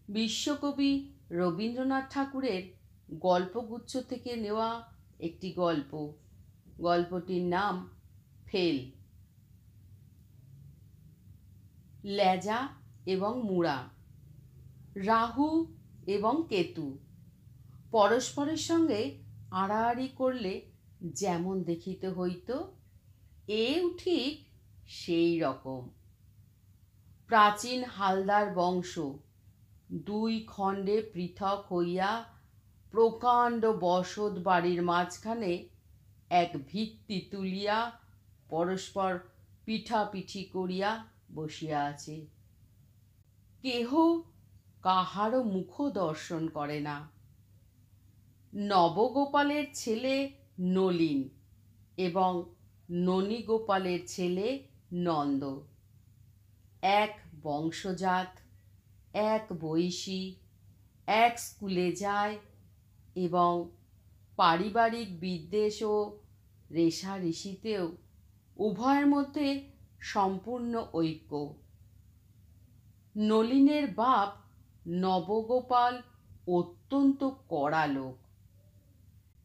বিশ্বকবি রবীন্দ্রনাথ ঠাকুরের গল্পগুচ্ছ থেকে নেওয়া একটি গল্প। গল্পটির নাম ফেল। লেজা এবং মুড়া, রাহু এবং কেতু পরস্পরের সঙ্গে আড়াআড়ি করলে যেমন দেখিতে হইত, এও ঠিক সেই রকম। প্রাচীন হালদার বংশ দুই খণ্ডে পৃথক হইয়া প্রকাণ্ড বসত বাড়ির মাঝখানে এক ভিত্তি তুলিয়া পরস্পর পিঠাপিঠি করিয়া বসিয়া আছে। কেহ কাহারও মুখ দর্শন করে না। নবগোপালের ছেলে নলিন এবং ননীগোপালের ছেলে নন্দ, এক বংশজাত, এক বয়সী, এক স্কুলে যায় এবং পারিবারিক বিদ্বেষ ও রেষারেষিতেও উভয়ের মধ্যে সম্পূর্ণ ঐক্য। নলিনের বাপ নবগোপাল অত্যন্ত কড়া লোক।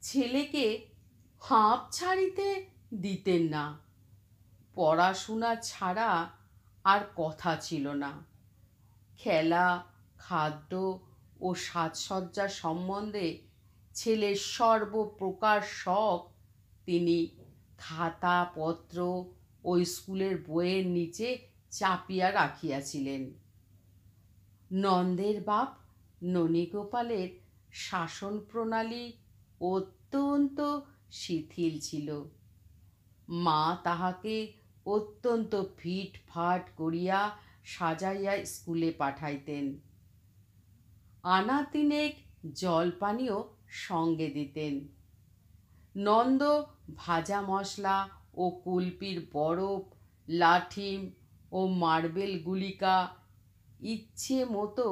ছেলেকে হাঁপ ছাড়িতে দিতেন না। পড়াশোনা ছাড়া আর কথা ছিল না। খেলা, খাদ্য ও সাজসজ্জা সম্বন্ধে ছেলের সর্বপ্রকার শখ তিনি খাতাপত্র ও স্কুলের বইয়ের নিচে চাপিয়া রাখিয়াছিলেন। নন্দের বাপ ননীগোপালের শাসন প্রণালী অত্যন্ত শিথিল ছিল। মা তাহাকে অত্যন্ত ফিটফাট করিয়া সাজাইয়া স্কুলে পাঠাইতেন। আনা তিনেক জলপানীয় সঙ্গে দিতেন। নন্দ ভাজা মশলা ও কুলপির বরফ, লাঠিম ও মার্বেল গুলিকা ইচ্ছে মতো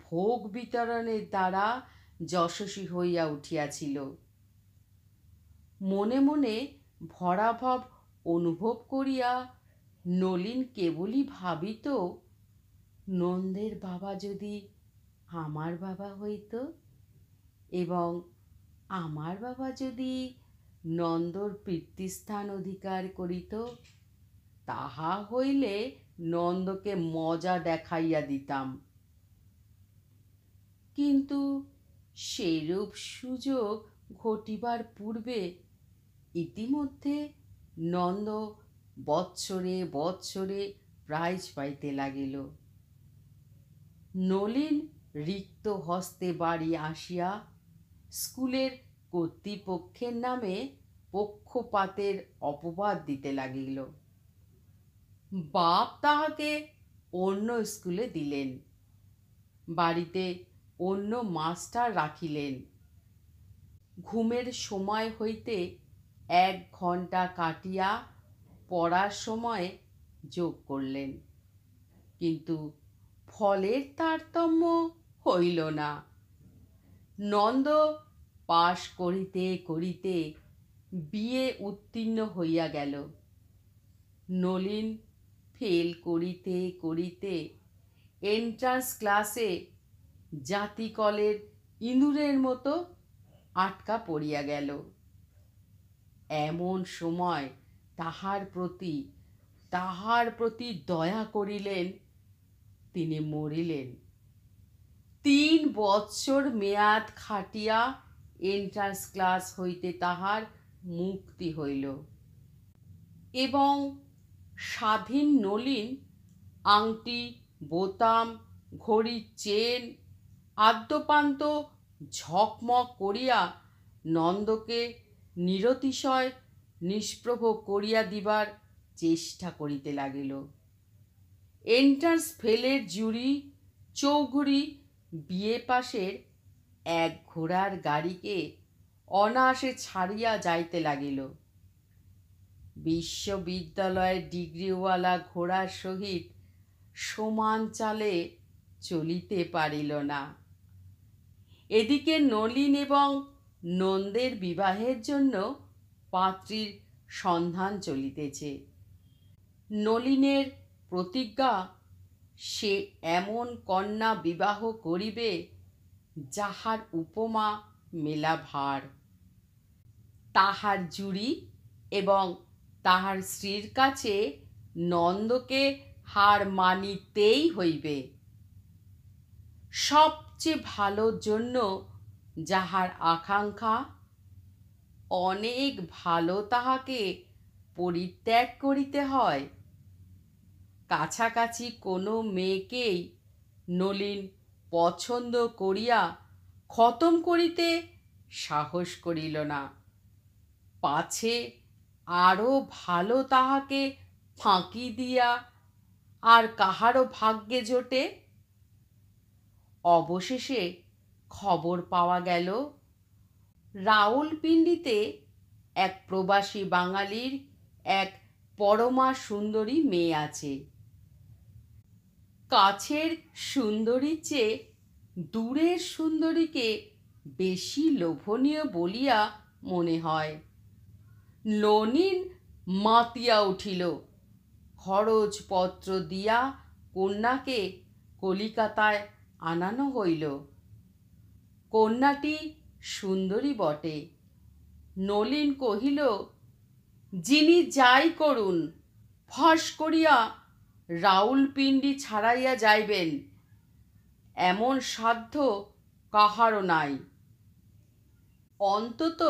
ভোগ বিতরণের দ্বারা যশস্বী হইয়া উঠিয়াছিল। মনে মনে ভরাভাব অনুভব করিয়া নলিন কেবলই ভাবিত, নন্দের বাবা যদি আমার বাবা হইত এবং আমার বাবা যদি নন্দর পিতৃস্থান অধিকার করিত, তাহা হইলে নন্দকে মজা দেখাইয়া দিতাম। কিন্তু সেইরূপ সুযোগ ঘটিবার পূর্বে ইতিমধ্যে নন্দ বৎসরে বৎসরে প্রাইজ পাইতে লাগিল। নলিন রিক্ত হস্তে বাড়ি আসিয়া স্কুলের কর্তৃপক্ষের নামে পক্ষপাতের অপবাদ দিতে লাগিল। বাপ তাহাকে অন্য স্কুলে দিলেন, বাড়িতে অন্য মাস্টার রাখিলেন। ঘুমের সময় হইতে 1 ঘণ্টা কাটিয়া পড়ার সময় যোগ করলেন, কিন্তু ফলের তারতম্য হইল না। নন্দ পাশ করিতে করিতে বিএ উত্তীর্ণ হইয়া গেল। নলিন ফেল করিতে করিতে এন্ট্রান্স ক্লাসে জাতিকলের ইঁদুরের মতো আটকা পড়িয়া গেল। এমন সময় তাহার প্রতি দয়া করিলেন, তিনি মরিলেন। 3 বৎসর মেয়াদ খাটিয়া এন্ট্রান্স ক্লাস হইতে তাহার মুক্তি হইল এবং স্বাধীন নলিন আংটি, বোতাম, ঘড়ির চেন আদ্যপান্ত ঝকমক করিয়া নন্দকে নিরতিশয় নিষ্প্রভ করিয়া দিবার চেষ্টা করিতে লাগিল। এন্ট্রান্স ফেলের জুরি চৌঘড়ি বিএ পাশের এক ঘোড়ার গাড়িকে অনায়াসে ছাড়িয়া যাইতে লাগিল। বিশ্ববিদ্যালয়ের ডিগ্রিওয়ালা ঘোড়ার সহিত সমান চালে চলিতে পারিল না। এদিকে নলিন এবং নন্দের বিবাহের জন্য পাত্রীর সন্ধান চলিতেছে। নলিনের প্রতিজ্ঞা, সে এমন কন্যা বিবাহ করিবে যাহার উপমা মেলা ভার। তাহার জুড়ি এবং তাহার স্ত্রীর কাছে নন্দকে হার মানিতেই হইবে। সবচেয়ে ভালোর জন্য যাহার আকাঙ্ক্ষা, অনেক ভালো তাহাকে পরিত্যাগ করিতে হয়। কাছাকাছি কোনো মেয়েকেই নলিন পছন্দ করিয়া খতম করিতে সাহস করিল না, পাছে আরও ভালো তাহাকে ফাঁকি দিয়া আর কাহারও ভাগ্যে জোটে। অবশেষে খবর পাওয়া গেল রাউলপিন্ডিতে এক প্রবাসী বাঙালির এক পরমা সুন্দরী মেয়ে আছে। কাছের সুন্দরীর চেয়ে দূরের সুন্দরীকে বেশি লোভনীয় বলিয়া মনে হয়। নলিন মাতিয়া উঠিল। খরচপত্র দিয়া কন্যাকে কলিকাতায় আনানো হইল। কন্যাটি সুন্দরী বটে। নলিন কহিল, যিনি যাই করুন, ফস করিয়া রাউলপিন্ডি ছাড়াইয়া যাইবেন, এমন সাধ্য কাহারও নাই। অন্তত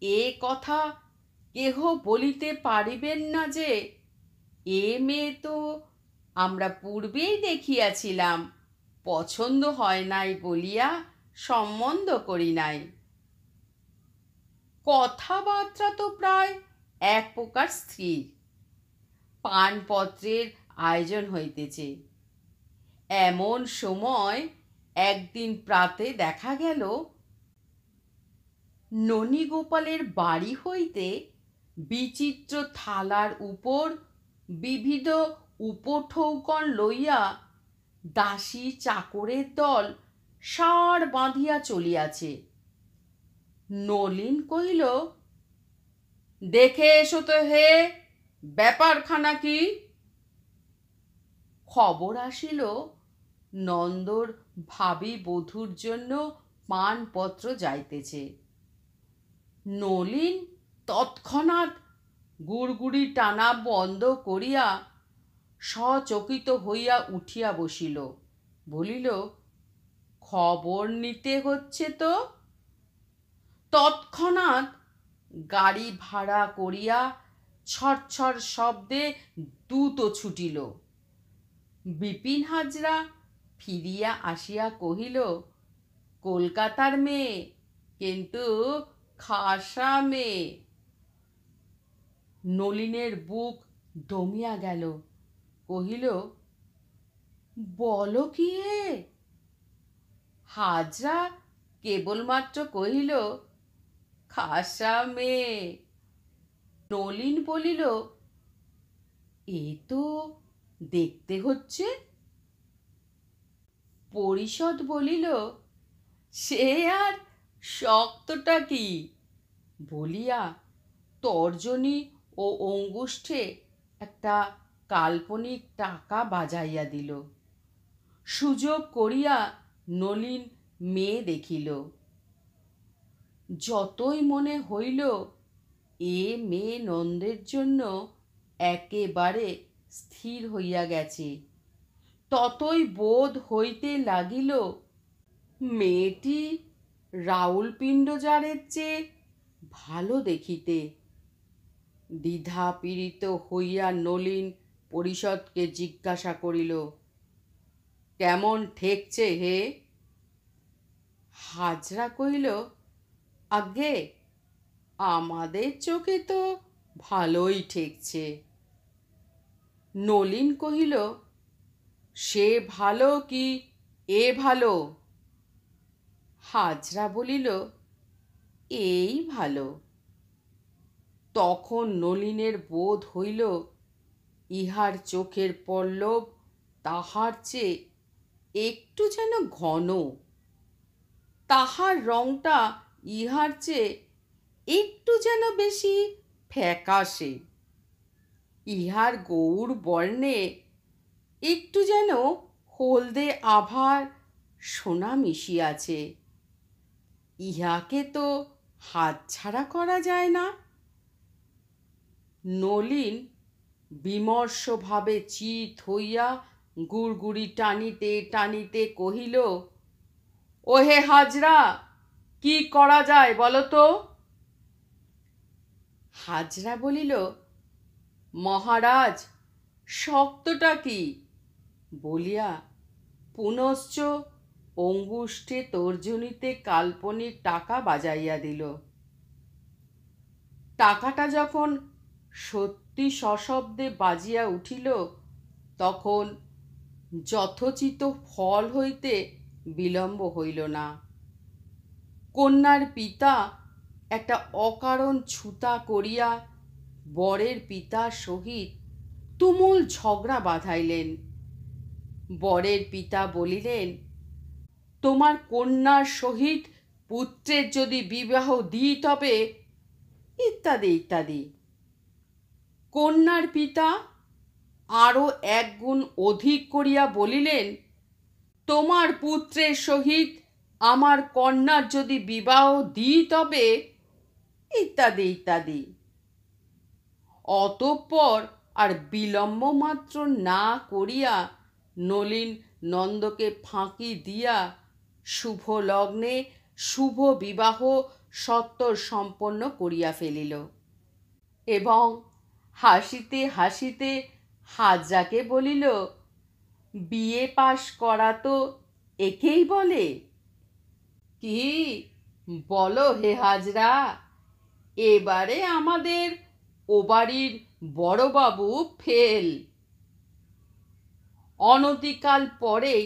এ কথা কেহ বলিতে পারিবেন না যে এ মেয়ে তো আমরা পূর্বেই দেখিয়াছিলাম, পছন্দ হয় নাই বলিয়া সম্বন্ধ করি নাই। কথাবার্তা তো প্রায় এক প্রকার স্থির। পানপত্রের আয়োজন হইতেছে। এমন সময় একদিন প্রাতে দেখা গেল ননীগোপালের বাড়ি হইতে বিচিত্র থালার উপর বিবিধ উপঢৌকন লইয়া দাসী চাকরের দল ষাঁড় বাঁধিয়া চলিয়াছে। নলিন কহিল, দেখে এসো তো হে, ব্যাপারখানা কি? খবর আসিল নন্দর ভাবী বধূর জন্য পানপত্র যাইতেছে। নলিন তৎক্ষণাৎ গুড়গুড়ি টানা বন্ধ করিয়া সচকিত হইয়া উঠিয়া বসিল। বলিল, খবর নিতে হচ্ছে তো। তৎক্ষণাৎ গাড়ি ভাড়া করিয়া ছড়ছড় শব্দে দ্রুত ছুটিল। বিপিন হাজরা ফিরিয়া আসিয়া কহিল, কলকাতার মেয়ে, কিন্তু খাসা মেয়ে। নলিনের বুক দমিয়া গেল। কহিল, বলো কি হে? হাজরা কেবলমাত্র কহিল, খাসা মেয়ে। নলিন বলিল, এ তো দেখতে হচ্ছে। পরিষদ বলিল, সে আর শক্তটা কি বলিয়া তর্জনী ও অঙ্গুষ্ঠে একটা কাল্পনিক টাকা বাজাইয়া দিল। সুযোগ করিয়া নলিন মেয়ে দেখিল। যতই মনে হইল এ মেয়ে নন্দের জন্য একেবারে স্থির হইয়া গেছে, ততই বোধ হইতে লাগিল মেয়েটি রাউলপিণ্ডজারের চেয়ে ভালো দেখিতে। দ্বিধা পীড়িত হইয়া নলিন পরিষদকে জিজ্ঞাসা করিল, কেমন ঠেকছে হে? হাজরা কহিল, আজ্ঞে, আমাদের চোখে তো ভালোই ঠেকছে। নলিন কহিল, সে ভালো কি এ ভালো? হাজরা বলিল, এই ভালো। তখন নলিনের বোধ হইল ইহার চোখের পল্লব তাহার চেয়ে একটু যেন ঘন, তাহার রংটা ইহার চেয়ে একটু যেন বেশি ফ্যাকাশে, ইহার গৌর বর্ণে একটু যেন হলদে আভার সোনা মিশিয়াছে। ইহাকে তো হাতছাড়া করা যায় না। নলিন বিমর্ষভাবে চিত হইয়া গুড়গুড়ি টানিতে টানিতে কহিল, ওহে হাজরা, কি করা যায় বলো তো? হাজরা বলিল, মহারাজ, শক্তটা কি? বলিয়া পুনশ্চ অঙ্গুষ্ঠে তর্জনীতে কাল্পনিক টাকা বাজাইয়া দিল। টাকাটা যখন সত্যি সশব্দে বাজিয়া উঠিল, তখন যথোচিত ফল হইতে বিলম্ব হইল না। কন্যার পিতা একটা অকারণ ছুতা করিয়া বরের পিতার সহিত তুমুল ঝগড়া বাঁধাইলেন। বরের পিতা বলিলেন, তোমার কন্যার সহিত পুত্রের যদি বিবাহ দিই তবে, ইত্যাদি ইত্যাদি। কন্যার পিতা আরও এক গুণ অধিক করিয়া বলিলেন, তোমার পুত্রের সহিত আমার কন্যার যদি বিবাহ দিই তবে, ইত্যাদি ইত্যাদি। অতঃপর আর বিলম্ব মাত্র না করিয়া নলিন নন্দকে ফাঁকি দিয়া শুভ লগ্নে শুভ বিবাহ সত্বর সম্পন্ন করিয়া ফেলিল এবং হাসিতে হাসিতে হাজরাকে বলিল, বিয়ে পাশ করা তো একেই বলে। কি বলো হে হাজরা, এবারে আমাদের ও বাড়ির বড়বাবু ফেল। অনতিকাল পরেই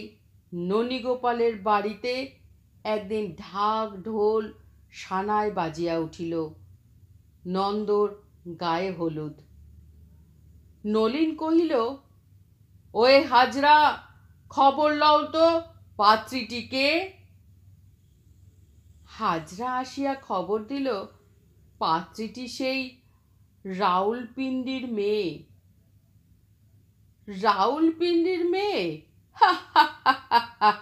ননীগোপালের বাড়িতে একদিন ঢাক ঢোল সানাই বাজিয়া উঠিল। নন্দর গায়ে হলুদ। নলিন কহিল, ওয়ে হাজরা, খবর লও তো পাত্রীটিকে। হাজরা আসিয়া খবর দিল, পাত্রীটি সেই রাউলপিন্ডির মেয়ে। রাউলপিন্ডির মেয়ে? হা হা হা হা হা।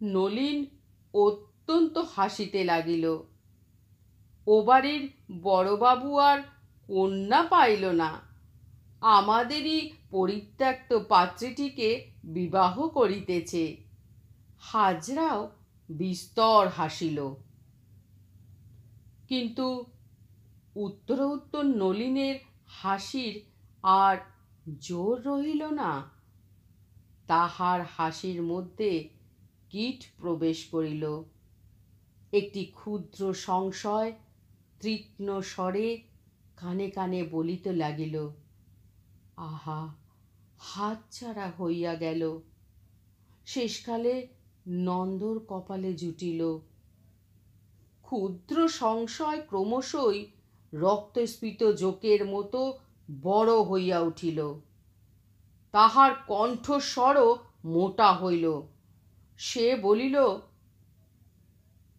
নলিন অত্যন্ত হাসিতে লাগিল। ও বাড়ির বড়বাবু আর কন্যা পাইল না, আমাদেরই পরিত্যক্ত পাত্রীটিকে বিবাহ করিতেছে। হাজরাও বিস্তর হাসিল। কিন্তু উত্তর নলিনের হাসির আর জোর রহিল না। তাহার হাসির মধ্যে কীট প্রবেশ করিল। একটি ক্ষুদ্র সংশয় তীক্ষ্ণ স্বরে কানে কানে বলিতে লাগিল, আহা, হাতছাড়া হইয়া গেল। শেষকালে নন্দর কপালে জুটিল। ক্ষুদ্র সংশয় ক্রমশই রক্তস্ফীত জোকের মতো বড় হইয়া উঠিল। তাহার কণ্ঠস্বরও মোটা হইল। সে বলিল,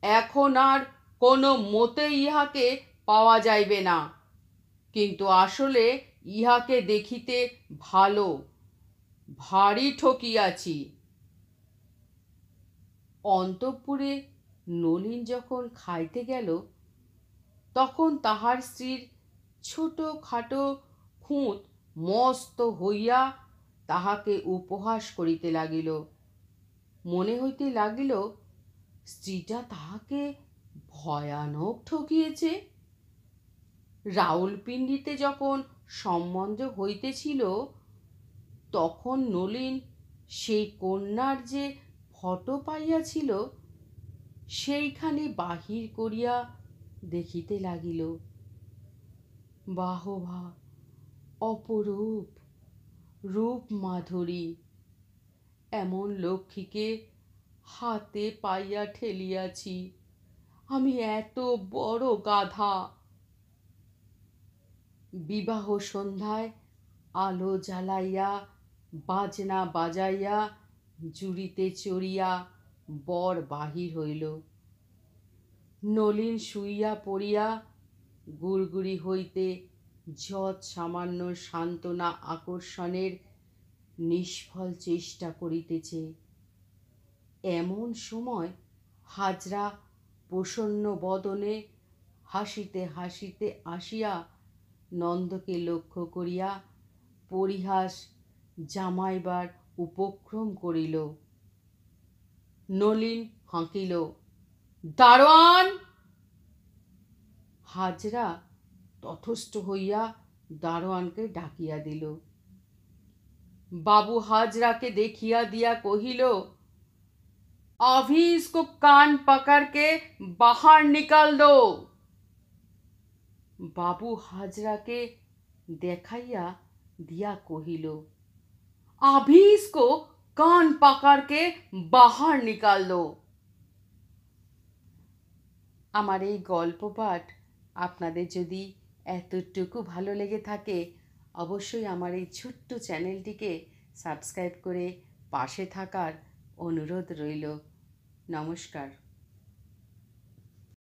এখন আর কোনো মতে ইহাকে পাওয়া যাইবে না, কিন্তু আসলে ইহাকে দেখিতে ভালো, ভারী ঠকিয়াছি। অন্তঃপুরে নলিন যখন খাইতে গেল, তখন তাহার স্ত্রীর ছোট খাটো খুঁত মস্ত হইয়া তাহাকে উপহাস করিতে লাগিল। মনে হইতে লাগিল, স্ত্রীটা তাহাকে ভয়ানক ঠকিয়েছে। রাউলপিন্ডিতে যখন সম্বন্ধ হইতেছিল, তখন নলিন সেই কন্যার যে ফটো পাইয়াছিল, সেইখানে বাহির করিয়া দেখিতে লাগিল। বাহবা, অপরূপ, রূপ মাধুরী, এমন লক্ষ্মীকে হাতে পাইয়া ঠেলিয়াছি, আমি এত বড় গাধা। বিবাহ সন্ধ্যায় আলো জ্বালাইয়া বাজনা বাজাইয়া জুড়িতে চড়িয়া বর বাহির হইল। নলিন শুইয়া পড়িয়া গুড়গুড়ি হইতে যৎ সামান্য সান্ত্বনা আকর্ষণের নিষ্ফল চেষ্টা করিতেছে। এমন সময় হাজরা প্রসন্ন বদনে হাসিতে হাসিতে আসিয়া নন্দকে লক্ষ্য করিয়া পরিহাস জামাইবার উপক্রম করিল। নলিন হাঁকিল, দারোয়ান! হাজরা তথস্থ হইয়া দারোয়ানকে ডাকিয়া দিল। বাবু हाजरा देखिया दिया कहिल, अभी इसको कान पकड़ के बाहर निकाल दो। बाबू हाजरा के देखाइया दिया कहिल, अभी इसको कान पकड़ के बाहर निकाल दो। আমার এই গল্প পাঠ আপনাদের যদি এতটুকু ভালো লেগে থাকে অবশ্যই আমার এই ছোট্ট চ্যানেলটিকে সাবস্ক্রাইব করে পাশে থাকার অনুরোধ রইল। নমস্কার।